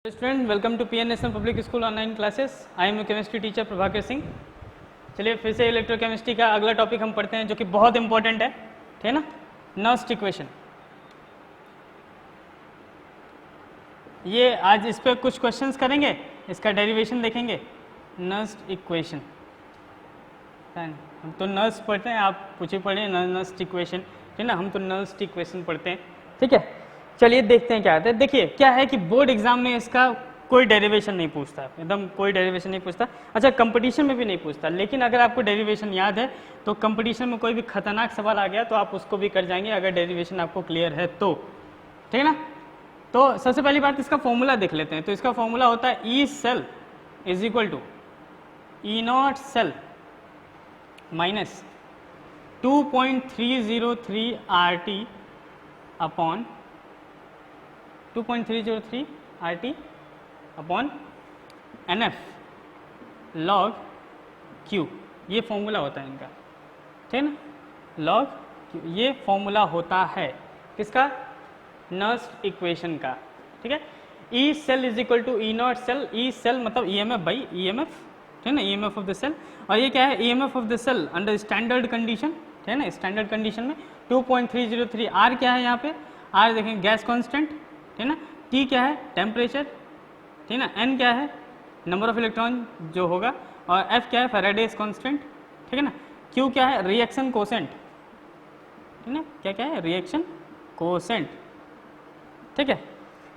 Student welcome to PN national public school online classes. I am chemistry teacher Prabhakar Singh. चलिए फिर से electrochemistry का अगला टॉपिक हम पढ़ते हैं जो कि बहुत इंपॉर्टेंट है, ठीक है ना। नर्स्ट इक्वेशन, ये आज इस पर कुछ क्वेश्चंस करेंगे, इसका डेरिवेशन देखेंगे। नर्स्ट इक्वेशन, हम तो नर्स पढ़ते हैं, आप पूछे पढ़े नर्स्ट इक्वेशन, ठीक है ना। हम तो नर्स्ट इक्वेशन पढ़ते हैं, ठीक है। चलिए देखते हैं क्या आता है। देखिए क्या है कि बोर्ड एग्जाम में इसका कोई डेरिवेशन नहीं पूछता, एकदम कोई डेरिवेशन नहीं पूछता। अच्छा, कंपटीशन में भी नहीं पूछता, लेकिन अगर आपको डेरिवेशन याद है तो कंपटीशन में कोई भी खतरनाक सवाल आ गया तो आप उसको भी कर जाएंगे अगर डेरिवेशन आपको क्लियर है तो, ठीक है ना। तो सबसे पहली बात इसका फॉर्मूला देख लेते हैं। तो इसका फॉर्मूला होता है E cell is equal to E naught cell minus 2.303 RT upon 2.303 RT upon NF log Q। ये फॉर्मूला होता है इनका, ठीक है ना। log Q ये फॉर्मूला होता है किसका, नर्स्ट इक्वेशन का, ठीक है। E cell is equal to E naught cell, E cell मतलब EMF बाई EMF, ठीक है ना, EMF ऑफ द सेल। और ये क्या है, EMF of the cell under standard condition, ठीक है ना। स्टैंडर्ड कंडीशन में 2.303 R क्या है यहाँ पे, R देखें गैस कांस्टेंट, ठीक है ना। T क्या है, टेम्परेचर, ठीक है ना। N क्या है, नंबर ऑफ इलेक्ट्रॉन जो होगा, और F क्या है, फैराडेज कांस्टेंट, ठीक है ना। Q क्या है, रिएक्शन कोसेंट, ठीक है ना। क्या क्या है, रिएक्शन कोसेंट, ठीक है।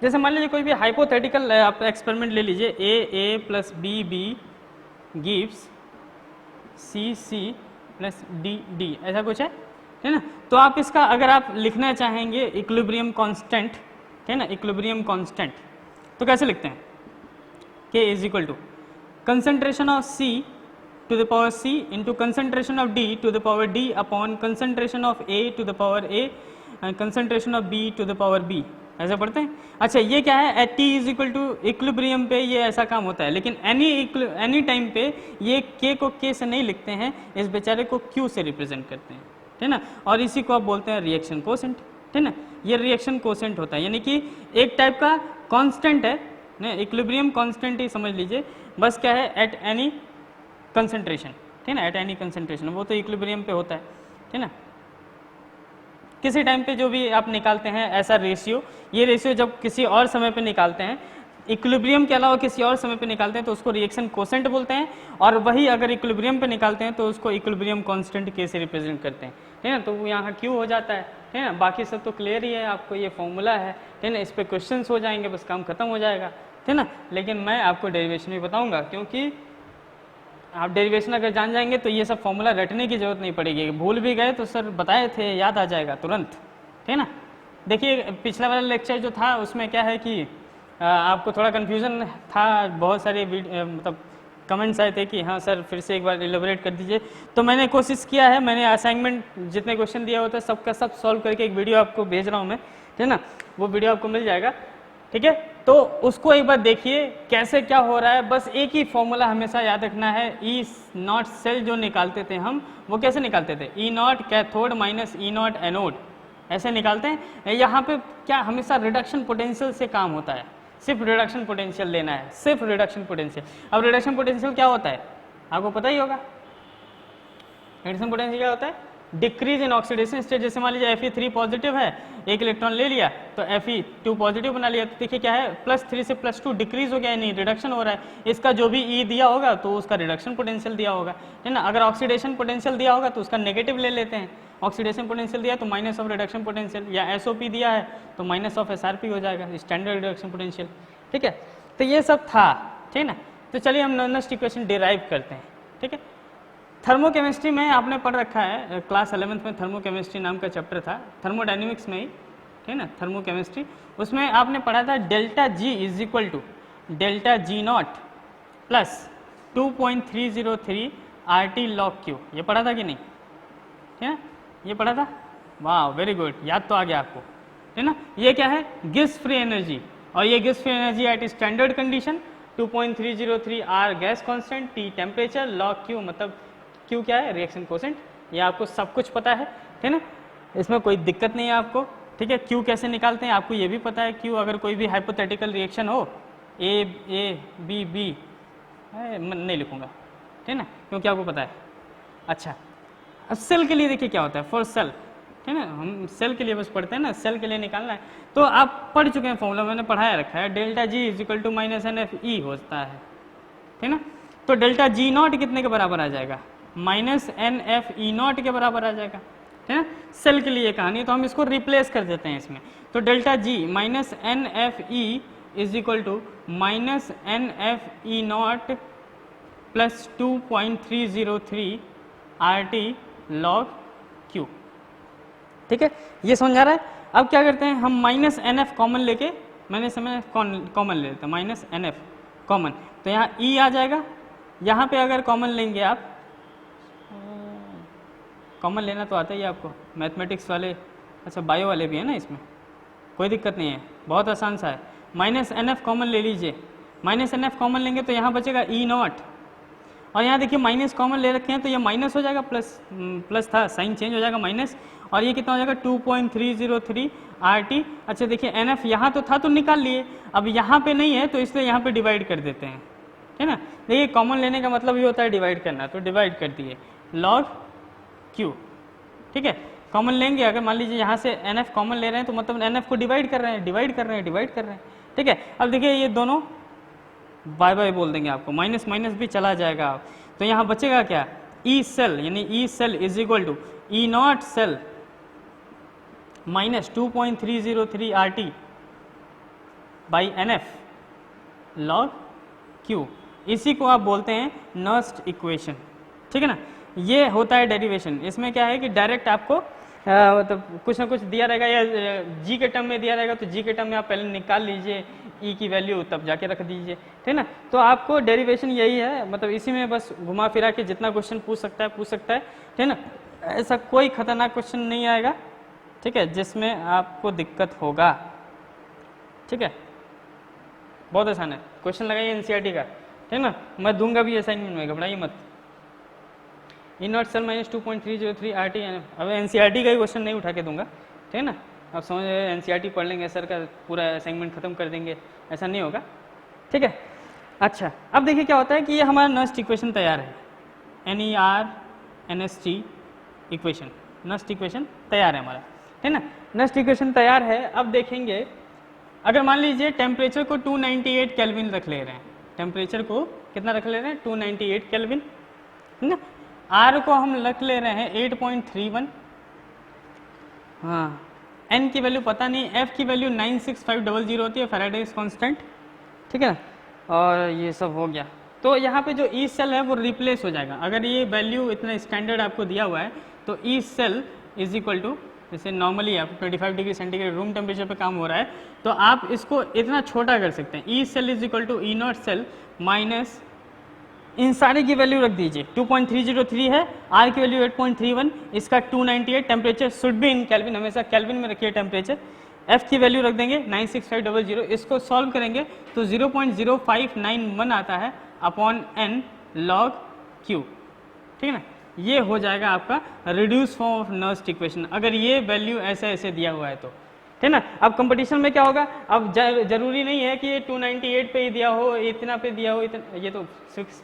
जैसे मान लीजिए कोई भी हाइपोथेटिकल आप एक्सपेरिमेंट ले लीजिए, A plus B gives C plus D, ऐसा कुछ है, ठीक है ना। तो आप इसका अगर आप लिखना चाहेंगे इक्विलिब्रियम कांस्टेंट, ठीक है ना, इक्विलिब्रियम कांस्टेंट, तो कैसे लिखते हैं, K is equal to concentration of C to the power C into concentration of D to the power D upon concentration of A to the power A concentration of B to the power B, ऐसा पढ़ते हैं। अच्छा, ये क्या है, at T is equal to equilibrium पे ये ऐसा काम होता है, लेकिन एनी टाइम पे ये K को K से नहीं लिखते हैं, इस बेचारे को Q से रिप्रेजेंट करते हैं, ठीक है ना। और इसी को आप बोलते हैं रिएक्शन कोसेंट, ठीक है ना। ये रिएक्शन कोसेंट होता है, यानी कि एक टाइप का कांस्टेंट है ना, इक्विलिब्रियम कांस्टेंट ही समझ लीजिए। बस क्या है, एट एनी कंसंट्रेशन, ठीक है ना, एट एनी कंसंट्रेशन, वो तो इक्विलिब्रियम पे होता है, ठीक है ना। किसी टाइम पे जो भी आप निकालते हैं ऐसा रेशियो, ये रेशियो जब किसी और समय पे निकालते हैं, इक्विलिब्रियम के अलावा किसी और समय पे निकालते हैं तो उसको रिएक्शन कोसेंट बोलते हैं, और वही अगर इक्विलिब्रियम पे निकालते हैं तो उसको इक्विलिब्रियम कांस्टेंट K से रिप्रेजेंट करते हैं, ठीक है ना। तो वो यहाँ Q हो जाता है, ठीक है ना। बाकी सब तो क्लियर ही है, आपको ये फॉर्मूला है, ठीक है ना। इस पर क्वेश्चंस हो जाएंगे, बस काम खत्म हो जाएगा, ठीक है ना। लेकिन मैं आपको डेरिवेशन भी बताऊँगा, क्योंकि आप डेरिवेशन अगर जान जाएंगे तो ये सब फॉर्मूला रटने की जरूरत नहीं पड़ेगी। भूल भी गए तो सर बताए थे, याद आ जाएगा तुरंत, ठीक है ना। देखिए पिछला वाला लेक्चर जो था उसमें क्या है कि आपको थोड़ा कन्फ्यूज़न था, बहुत सारे मतलब कमेंट्स आए थे कि हाँ सर फिर से एक बार एलोबरेट कर दीजिए। तो मैंने कोशिश किया है, मैंने असाइनमेंट जितने क्वेश्चन दिया होता है सबका सब सॉल्व करके एक वीडियो आपको भेज रहा हूँ मैं, ठीक है ना। वो वीडियो आपको मिल जाएगा, ठीक है। तो उसको एक बार देखिए कैसे क्या हो रहा है। बस एक ही फॉर्मूला हमेशा याद रखना है, ई नॉट सेल जो निकालते थे हम, वो कैसे निकालते थे, E naught cathode minus E naught anode, ऐसे निकालते हैं। यहाँ पे क्या हमेशा रिडक्शन पोटेंशियल से काम होता है, सिर्फ रिडक्शन पोटेंशियल लेना है, सिर्फ रिडक्शन पोटेंशियल। अब रिडक्शन पोटेंशियल क्या होता है आपको पता ही होगा। रिडक्शन पोटेंशियल क्या होता है, डिक्रीज इन ऑक्सीडेशन स्टेट। जैसे मान लीजिए Fe3 पॉजिटिव है, एक इलेक्ट्रॉन ले लिया तो Fe2 पॉजिटिव बना लिया, तो देखिए क्या है, +3 से +2 डिक्रीज हो गया, नहीं रिडक्शन हो रहा है। इसका जो भी E दिया होगा तो उसका रिडक्शन पोटेंशियल दिया होगा, है ना। अगर ऑक्सीडेशन पोटेंशियल दिया होगा तो उसका नेगेटिव ले लेते हैं, ऑक्सीडेशन पोटेंशियल दिया तो माइनस ऑफ रिडक्शन पोटेंशियल, या SOP दिया है तो माइनस ऑफ SRP हो जाएगा, स्टैंडर्ड रिडक्शन पोटेंशियल, ठीक है। तो ये सब था, ठीक है ना। तो चलिए हम नर्स्ट इक्वेशन डिराइव करते हैं, ठीक है। थर्मोकेमिस्ट्री में आपने पढ़ रखा है, क्लास 11th में थर्मोकेमिस्ट्री नाम का चैप्टर था, थर्मोडायनेमिक्स में ही, ठीक है ना, थर्मोकेमिस्ट्री। उसमें आपने पढ़ा था delta G is equal to delta G0 plus 2.303 RT log Q। ये पढ़ा था कि नहीं, ठीक है, ये पढ़ा था, वाह वेरी गुड, याद तो आ गया आपको, ठीक है ना। ये क्या है, गिब्स फ्री एनर्जी, और ये Gibbs free energy at standard condition, 2.303 R gas constant, T temperature, log Q मतलब Q क्या है, रिएक्शन कोसेंट। ये आपको सब कुछ पता है, ठीक है ना, इसमें कोई दिक्कत नहीं है आपको, ठीक है। Q कैसे निकालते हैं आपको ये भी पता है, Q अगर कोई भी हाइपोथेटिकल रिएक्शन हो ए बी बी नहीं लिखूंगा, ठीक है ना, क्योंकि आपको पता है। अच्छा, अब सेल के लिए देखिए क्या होता है, फॉर सेल, ठीक है ना, हम सेल के लिए बस पढ़ते हैं ना, सेल के लिए निकालना है। तो आप पढ़ चुके हैं फॉर्मूला, मैंने पढ़ाया रखा है, delta G is equal to minus N F E होता है, ठीक है ना। तो डेल्टा जी नॉट कितने के बराबर आ जाएगा, minus N F E naught के बराबर आ जाएगा, ठीक है। सेल के लिए कहानी है, तो हम इसको रिप्लेस कर देते हैं इसमें। तो delta G minus N F E is equal to minus N F E naught plus 2.303 R T log Q, ठीक है, ये समझ आ रहा है। अब क्या करते हैं हम, माइनस एन एफ कॉमन लेके, मैंने समय कॉमन ले लेते हैं, माइनस एन एफ कॉमन, तो यहाँ ई आ जाएगा। यहाँ पे अगर कॉमन लेंगे आप, कॉमन लेना तो आता ही है आपको, मैथमेटिक्स वाले, अच्छा बायो वाले भी है ना, इसमें कोई दिक्कत नहीं है, बहुत आसान सा है। माइनस एन एफ कॉमन ले लीजिए, माइनस एन एफ कॉमन लेंगे तो यहाँ बचेगा ई नॉट, और यहाँ देखिए माइनस कॉमन ले रखे हैं तो ये माइनस हो जाएगा, प्लस था, साइन चेंज हो जाएगा माइनस, और ये कितना हो जाएगा 2.303 आर टी। अच्छा देखिए एन एफ यहाँ तो था तो निकाल लिए, अब यहाँ पे नहीं है तो इसलिए यहाँ पे डिवाइड कर देते हैं, है ना। देखिए कॉमन लेने का मतलब ये होता है डिवाइड करना, तो डिवाइड कर दिए लॉग क्यू, ठीक है। कॉमन लेंगे, अगर मान लीजिए यहाँ से एन एफ कॉमन ले रहे हैं तो मतलब एन एफ को डिवाइड कर रहे हैं, डिवाइड कर रहे हैं, ठीक है। अब देखिए ये दोनों बाय बाय बोल देंगे आपको, माइनस माइनस भी चला जाएगा आप, तो यहाँ बचेगा क्या, ई सेल, यानी E cell is equal to E naught cell minus 2.303 R T by N F log Q. इसी को आप बोलते हैं नर्स्ट इक्वेशन, ठीक है ना। ये होता है डेरिवेशन। इसमें क्या है कि डायरेक्ट आपको मतलब कुछ ना कुछ दिया रहेगा, या जी के टर्म में दिया रहेगा तो जी के टर्म में आप पहले निकाल लीजिए ई की वैल्यू, तब जाके रख दीजिए, ठीक है ना। तो आपको डेरिवेशन यही है, मतलब इसी में बस घुमा फिरा के जितना क्वेश्चन पूछ सकता है, ठीक है ना। ऐसा कोई खतरनाक क्वेश्चन नहीं आएगा, ठीक है, जिसमें आपको दिक्कत होगा, ठीक है। बहुत आसान है, क्वेश्चन लगाइए एनसीईआरटी का, ठीक है ना, मैं दूंगा भी असाइनमेंट में, घबराइए मत। E naught cell minus 2.303 R T, अब एनसीईआरटी का ही क्वेश्चन नहीं उठा के दूंगा, ठीक है ना। आप समझ रहे एनसीईआरटी पढ़ लेंगे, सर का पूरा असाइनमेंट खत्म कर देंगे, ऐसा नहीं होगा, ठीक है। अच्छा, अब देखिए क्या होता है कि ये हमारा नस्ट इक्वेशन तैयार है, NERNST इक्वेशन, नस्ट इक्वेशन तैयार है हमारा, है ना। नस्ट इक्वेशन तैयार है। अब देखेंगे, अगर मान लीजिए टेम्परेचर को 298 केल्विन रख ले रहे हैं, टेम्परेचर को कितना रख ले रहे हैं, 298 केल्विन, है ना। आर को हम रख ले रहे हैं 8.31, हाँ, एन की वैल्यू पता नहीं, एफ की वैल्यू 96500 होती है, फैराडेज कांस्टेंट, ठीक है ना। और ये सब हो गया, तो यहाँ पे जो ई सेल है वो रिप्लेस हो जाएगा। अगर ये वैल्यू इतना स्टैंडर्ड आपको दिया हुआ है तो E cell is equal to, जैसे नॉर्मली आप 25 डिग्री सेंटीग्रेड रूम टेम्परेचर पे काम हो रहा है, तो आप इसको इतना छोटा कर सकते हैं, E cell is equal to E naught cell minus, इन सारे की वैल्यू रख दीजिए, 2.303 है, आर की वैल्यू 8.31, इसका 298, temperature should be in kelvin, हमेशा केल्विन में रखिए टेम्परेचर, एफ की वैल्यू रख देंगे 96500, इसको सॉल्व करेंगे तो 0.0591 आता है अपॉन एन लॉग क्यू, ठीक है ना। ये हो जाएगा आपका reduce form of Nernst equation, अगर ये वैल्यू ऐसे ऐसे दिया हुआ है तो, ठीक है ना। अब कंपटीशन में क्या होगा, अब जरूरी नहीं है कि ये 298 पे ही दिया हो, इतना पे दिया हो, इतना, ये तो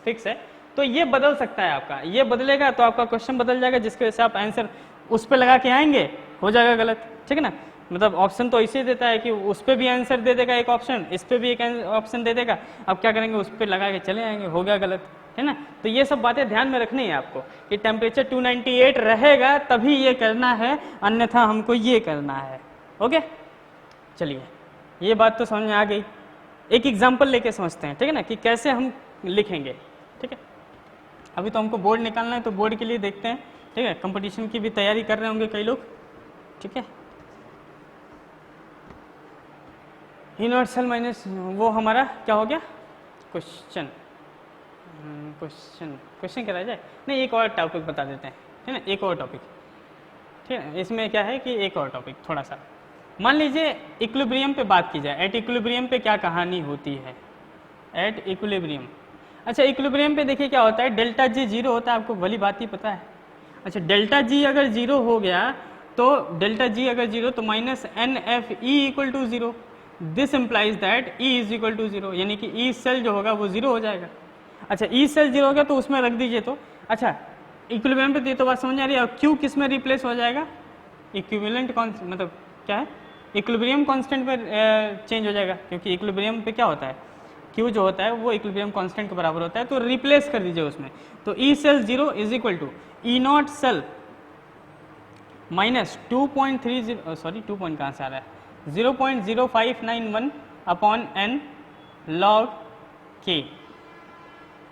फिक्स है, तो ये बदल सकता है आपका, ये बदलेगा तो आपका क्वेश्चन बदल जाएगा, जिसकी वजह से आप आंसर उस पर लगा के आएंगे, हो जाएगा गलत, ठीक है ना। मतलब ऑप्शन तो ऐसे देता है कि उस पर भी आंसर दे देगा एक ऑप्शन, इस पर भी एक ऑप्शन दे देगा, अब क्या करेंगे, उस पर लगा के चले आएंगे, हो गया गलत, है ना। तो ये सब बातें ध्यान में रखनी है आपको कि टेम्परेचर 298 रहेगा तभी ये करना है, अन्यथा हमको ये करना है, ओके। चलिए, ये बात तो समझ में आ गई, एक एग्जाम्पल लेके समझते हैं, ठीक है ना, कि कैसे हम लिखेंगे, ठीक है। अभी तो हमको बोर्ड निकालना है, तो बोर्ड के लिए देखते हैं, ठीक है। कंपटीशन की भी तैयारी कर रहे होंगे कई लोग, ठीक है। ई नॉट सेल माइनस, वो हमारा क्या हो गया, क्वेश्चन कराया जाए, नहीं एक और टॉपिक बता देते हैं, ठीक है ना, एक और टॉपिक, ठीक है। इसमें क्या है कि एक और टॉपिक थोड़ा सा, मान लीजिए इक्विलिब्रियम पे बात की जाए, एट इक्विलिब्रियम पे क्या कहानी होती है, एट इक्विलिब्रियम। अच्छा, इक्विलिब्रियम पे देखिए क्या होता है, डेल्टा जी 0 होता है, आपको भली बात ही पता है। अच्छा, डेल्टा जी अगर 0 हो गया तो डेल्टा जी अगर 0 तो minus N F E equal to 0, this implies that E is equal to 0, यानी कि E सेल जो होगा वो 0 हो जाएगा। अच्छा E सेल 0 हो गया तो उसमें रख दीजिए। तो अच्छा इक्विलिब्रियम पे तो बात समझ आ रही है। और Q किस में रिप्लेस हो जाएगा? इक्विवेलेंट मतलब क्या है, इक्विलिब्रियम कांस्टेंट पर चेंज हो जाएगा, क्योंकि इक्विलिब्रियम पे क्या होता है, Q जो होता है वो इक्विलिब्रियम कांस्टेंट के बराबर होता है। तो रिप्लेस कर दीजिए उसमें। तो E cell 0 is equal to E naught cell minus 2.30 sorry 2 point कहाँ से आ रहा है 0.0591 upon n log k,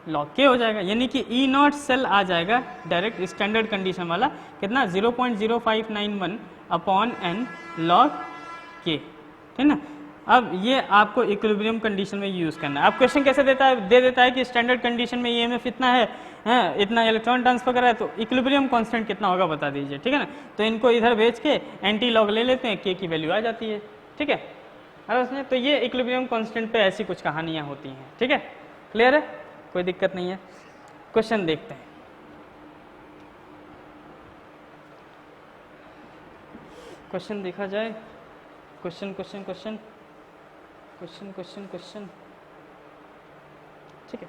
log k हो जाएगा, यानी कि E नॉट सेल आ जाएगा डायरेक्ट स्टैंडर्ड कंडीशन वाला कितना 0.0591 अपॉन n log k, ठीक ना। अब ये आपको इक्विलिब्रियम कंडीशन में यूज़ करना है। अब क्वेश्चन कैसे देता है, दे देता है कि स्टैंडर्ड कंडीशन में EMF इतना है, इतना इलेक्ट्रॉन ट्रांसफर कर रहा है, तो इक्विलिब्रियम कांस्टेंट कितना होगा बता दीजिए, ठीक है ना। तो इनको इधर भेज के एंटी लॉग ले लेते हैं, k की वैल्यू आ जाती है, ठीक है। अरे उसमें तो ये इक्विलिब्रियम कांस्टेंट पे ऐसी कुछ कहानियाँ होती हैं, ठीक है, क्लियर है, कोई दिक्कत नहीं है। क्वेश्चन देखते हैं। क्वेश्चन देखा जाए, question question question question question question, ठीक है।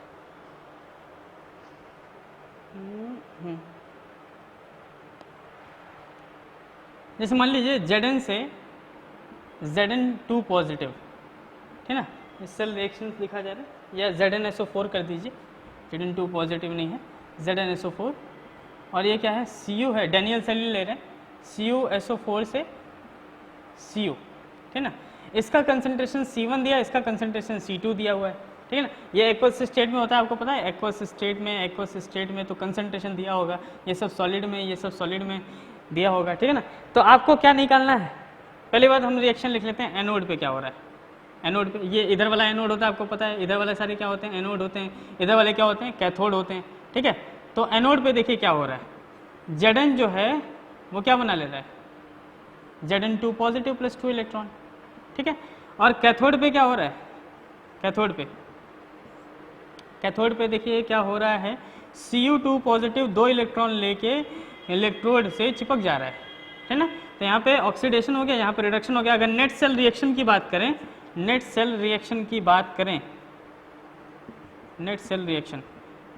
जैसे मान लीजिए Zn से Zn2 पॉजिटिव, ठीक है ना, इस सेल रिएक्शन लिखा जा रहा है, या ZnSO4 कर दीजिए, Zn2 पॉजिटिव नहीं है, ZnSO4, और ये क्या है Cu है, डैनियल सेल ले रहे हैं, CuSO4 से Cu, ठीक है ना। इसका कंसंट्रेशन C1 दिया, इसका कंसंट्रेशन C2 दिया हुआ है, ठीक है ना। ये एक्वस स्टेट में होता है, आपको पता है एक्वस स्टेट में तो कंसंट्रेशन दिया होगा, ये सब सॉलिड में, ये सब सॉलिड में दिया होगा, ठीक है ना। तो आपको क्या निकालना है, पहली बात हम रिएक्शन लिख लेते हैं, एनोड पे क्या हो रहा है। एनोड पे ये इधर वाला एनोड होता है, आपको पता है, इधर वाले सारे क्या होते हैं, एनोड होते हैं, इधर वाले क्या होते हैं, कैथोड होते हैं, ठीक है। तो एनोड पे देखिए क्या हो रहा है, Zn जो है वो क्या बना ले रहा है, Zn2 पॉजिटिव प्लस 2 इलेक्ट्रॉन, ठीक है। और कैथोड पे क्या हो रहा है, कैथोड पे देखिए क्या हो रहा है, Cu2 पॉजिटिव 2 इलेक्ट्रॉन लेके इलेक्ट्रोड से चिपक जा रहा है ना। तो यहाँ पे ऑक्सीडेशन हो गया, यहाँ पे रिडक्शन हो गया। अगर नेट सेल रिएक्शन की बात करें, नेट सेल रिएक्शन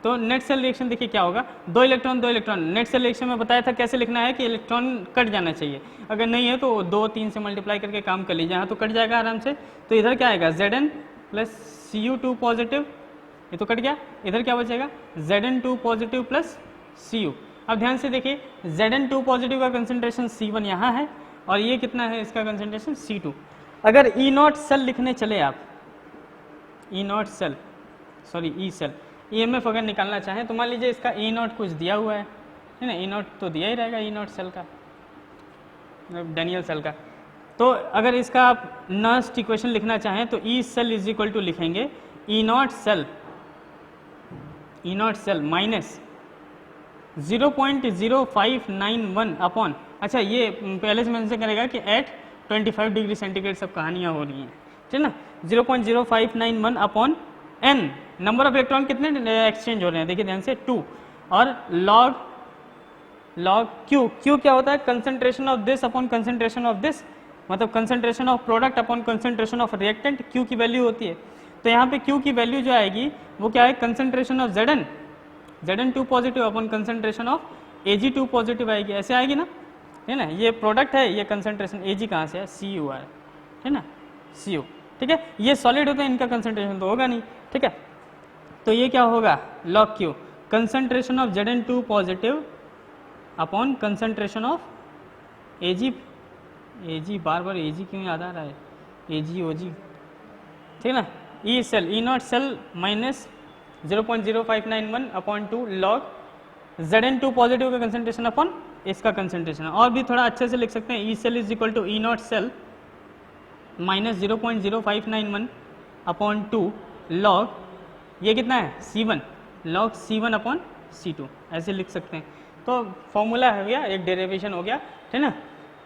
तो नेट सेल रिएक्शन देखिए क्या होगा, 2 इलेक्ट्रॉन नेट सेल रिएक्शन में बताया था कैसे लिखना है कि इलेक्ट्रॉन कट जाना चाहिए, अगर नहीं है तो 2 3 से मल्टीप्लाई करके काम कर लीजिए, यहाँ तो कट जाएगा आराम से। तो इधर क्या आएगा Zn प्लस Cu2 पॉजिटिव, ये तो कट गया, इधर क्या बचेगा Zn2 पॉजिटिव प्लस Cu। अब ध्यान से देखिए Zn2 पॉजिटिव का कंसंट्रेशन C1 यहाँ है, और ये कितना है इसका कंसंट्रेशन C2। अगर E नॉट सेल लिखने चले आप, E सेल EMF अगर निकालना चाहें तो मान लीजिए इसका E नॉट कुछ दिया हुआ है ना, E नॉट तो दिया ही रहेगा, E नॉट सेल का, डैनियल सेल का। तो अगर इसका आप नर्स्ट इक्वेशन लिखना चाहें तो E cell is equal to लिखेंगे E naught cell minus 0.0591 upon, अच्छा ये पहले से मेंशन करेगा कि एट 25 डिग्री सेंटीग्रेड सब कहानियाँ हो रही हैं, ठीक है ना। 0.0591 upon n, number of electron कितने एक्सचेंज हो रहे हैं देखिए ध्यान से 2, और log Q क्या होता है, concentration of this upon concentration of this, मतलब concentration of product upon concentration of reactant, Q की वैल्यू होती है। तो यहाँ पे Q की वैल्यू जो आएगी वो क्या है, concentration of Zn2 positive upon concentration of Ag2 positive आएगी, ऐसे आएगी ना, है ना। ये प्रोडक्ट है, ये कंसंट्रेशन Ag कहाँ से है, Cu है ना, Cu, ठीक है। ये सॉलिड होते हैं, इनका कंसंट्रेशन तो होगा नहीं, ठीक है। तो ये क्या होगा log Q, concentration of Zn2 positive upon concentration of Ag, bar Ag क्यों याद आ रहा है, OG, ठीक है ना। E cell E naught cell minus 0.0591 upon 2 log Zn2 positive का कंसंट्रेशन अपॉन इसका कंसंट्रेशन। और भी थोड़ा अच्छे से लिख सकते हैं, E cell is equal to E naught cell minus 0.0591 upon 2 log, ये कितना है C1, log C1 upon C2, ऐसे लिख सकते हैं। तो फॉर्मूला हो गया, एक डेरिवेशन हो गया, ठीक है ना।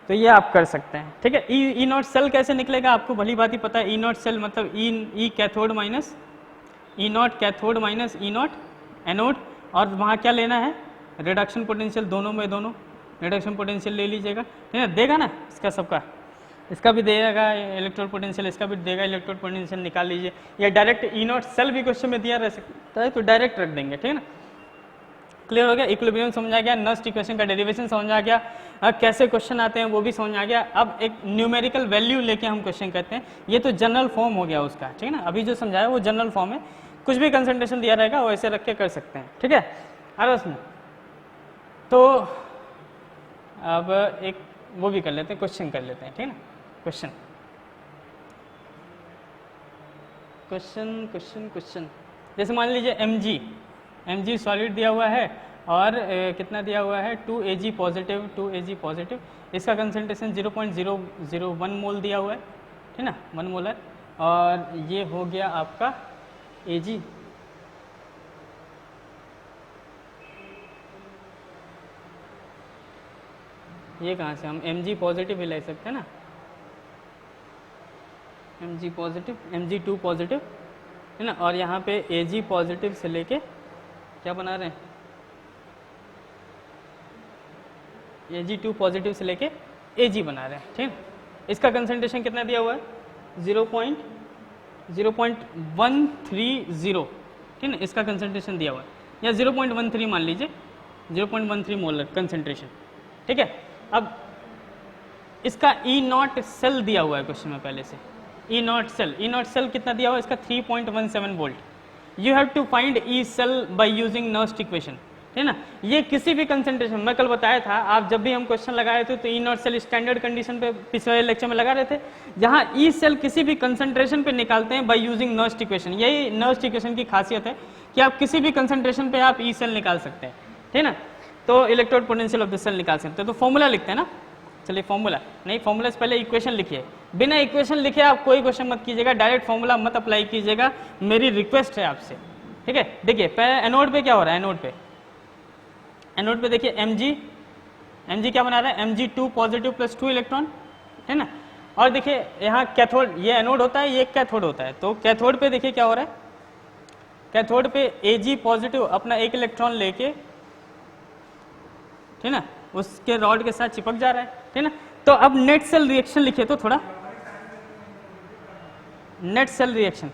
तो ये आप कर सकते हैं, ठीक है। E नॉट सेल कैसे निकलेगा आपको भली बात ही पता है, E नॉट सेल मतलब E cathode minus E not cathode minus E not anode, और वहाँ क्या लेना है, रिडक्शन पोटेंशियल, दोनों में दोनों रिडक्शन पोटेंशियल ले लीजिएगा, ठीक है, देगा ना इसका सबका। इसका भी देगा इलेक्ट्रोड पोटेंशियल, इसका भी देगा इलेक्ट्रोड पोटेंशियल, निकाल लीजिए। या डायरेक्ट ई नॉट सेल भी क्वेश्चन में दिया रह सकता है तो डायरेक्ट रख देंगे, ठीक है ना। क्लियर हो गया, इक्विलिब्रियम समझ आ गया, नर्स्ट इक्वेशन का डेरिवेशन समझ आ गया, कैसे क्वेश्चन आते हैं वो भी समझ आ गया। अब एक न्यूमेरिकल वैल्यू लेके हम क्वेश्चन करते हैं, ये तो जनरल फॉर्म हो गया उसका, ठीक है ना। अभी जो समझाया वो जनरल फॉर्म है, कुछ भी कंसंट्रेशन दिया रहेगा वो ऐसे रख के कर सकते हैं, ठीक है। अब उसमें तो अब एक वो भी कर लेते हैं, क्वेश्चन कर लेते हैं, ठीक है ना। क्वेश्चन क्वेश्चन क्वेश्चन क्वेश्चन जैसे मान लीजिए mg सॉलिड दिया हुआ है और कितना दिया हुआ है 2Ag पॉजिटिव, इसका कंसंट्रेशन 0.001 मोल दिया हुआ है, ठीक ना, 1 मोलर। और ये हो गया आपका Ag, ये कहाँ से हम mg पॉजिटिव ही ले सकते हैं ना, mg पॉजिटिव, mg2 पॉजिटिव, है ना। और यहाँ पे Ag पॉजिटिव से लेके क्या बना रहे हैं, Ag2 पॉजिटिव से लेके Ag बना रहे हैं, ठीक है। इसका कंसंट्रेशन कितना दिया हुआ है 0.130, ठीक है, इसका कंसंट्रेशन दिया हुआ है, या 0.13 मान लीजिए, 0.13 मोलर कंसंट्रेशन, ठीक है। अब इसका ई नॉट सेल दिया हुआ है क्वेश्चन में पहले से, ई नॉट सेल कितना दिया हुआ है इसका 3.17 volt. You have to find E cell by using Nernst equation, है ना। ये किसी भी कंसंट्रेशन, मैं कल बताया था, आप जब भी हम क्वेश्चन लगाए थे तो ई नॉट सेल स्टैंडर्ड कंडीशन पे पिछले लेक्चर में लगा रहे थे, जहां ई सेल किसी भी कंसंट्रेशन पे निकालते हैं बाय यूजिंग नर्स्ट इक्वेशन। यही नर्स्ट इक्वेशन की खासियत है कि आप किसी भी कंसंट्रेशन पे आप ई सेल निकाल सकते हैं, ठीक है ना। तो electrode potential of the cell निकाल सकते हैं। तो फॉर्मूला लिखते हैं ना, चलिए फॉर्मूला नहीं, फॉर्मूला से पहले इक्वेशन लिखिए। बिना इक्वेशन लिखे आप कोई क्वेश्चन मत कीजिएगा, डायरेक्ट फॉर्मूला मत अप्लाई कीजिएगा, मेरी रिक्वेस्ट है आपसे, ठीक है। देखिए पहले एनोड पे क्या हो रहा है, एनोड पे देखिए mg क्या बना रहा है, mg2 पॉजिटिव प्लस 2 इलेक्ट्रॉन, है ना। और देखिए यहाँ कैथोड, ये एनोड होता है, ये कैथोड होता है। तो कैथोड पे देखिए क्या हो रहा है, कैथोड पे Ag पॉजिटिव अपना 1 इलेक्ट्रॉन लेके, ठीक ना, उसके रॉड के साथ चिपक जा रहा है, ठीक ना। तो अब नेट सेल रिएक्शन लिखिए तो थोड़ा, नेट सेल रिएक्शन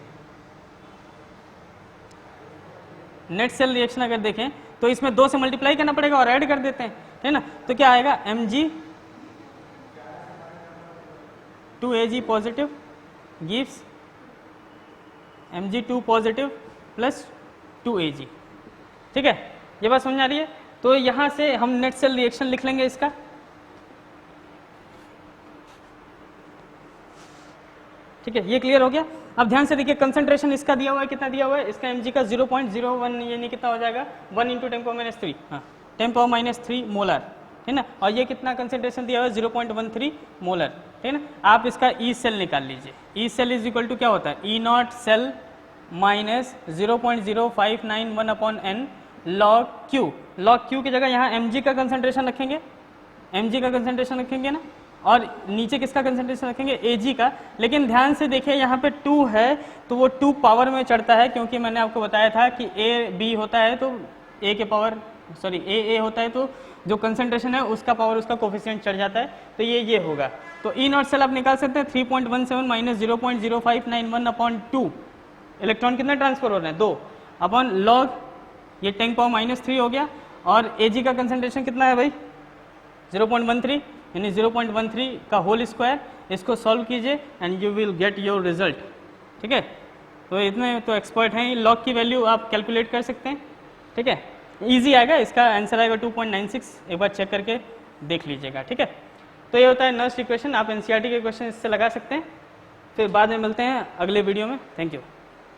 अगर देखें तो इसमें 2 से मल्टीप्लाई करना पड़ेगा और ऐड कर देते हैं, है ना। तो क्या आएगा mg2Ag positive gives mg2 positive plus 2Ag, ठीक है। ये बात समझ आ रही है। तो यहां से हम नेट सेल रिएक्शन लिख लेंगे इसका, ठीक है, ये क्लियर हो गया। अब ध्यान से देखिए कंसंट्रेशन इसका दिया हुआ है, कितना दिया हुआ है इसका mg का 0.01, यानी कितना हो जाएगा 1 × 10⁻³ हाँ 10⁻³ मोलर, है ना। और ये कितना कंसंट्रेशन दिया हुआ है 0.13 मोलर, है ना। आप इसका ई सेल निकाल लीजिए, E cell is equal to क्या होता है, E naught cell minus 0.0591/n log Q की जगह यहाँ mg का कंसंट्रेशन रखेंगे, ना, और नीचे किसका कंसंट्रेशन रखेंगे Ag का। लेकिन ध्यान से देखिए यहाँ पे 2 है तो वो 2 पावर में चढ़ता है, क्योंकि मैंने आपको बताया था कि A होता है तो A होता है तो जो कंसंट्रेशन है उसका पावर, उसका कोफिशिएंट चढ़ जाता है, तो ये होगा। तो ई नॉट सेल आप निकाल सकते हैं 3.17 माइनस 0.0591/2, इलेक्ट्रॉन कितना ट्रांसफर हो रहे हैं 2 अपॉन लॉग ये 10⁻³ हो गया। और Ag का कंसंट्रेशन कितना है भाई 0.13, यानी 0.13 का होल स्क्वायर। इसको सॉल्व कीजिए and you will get your result, ठीक है। तो इतने तो एक्सपर्ट हैं, लॉग की वैल्यू आप कैलकुलेट कर सकते हैं, ठीक है, इजी आएगा, इसका आंसर आएगा 2.96, एक बार चेक करके देख लीजिएगा, ठीक है। तो ये होता है नर्स्ट इक्वेशन, आप NCERT के क्वेश्चन इससे लगा सकते हैं। फिर बाद में मिलते हैं अगले वीडियो में, थैंक यू।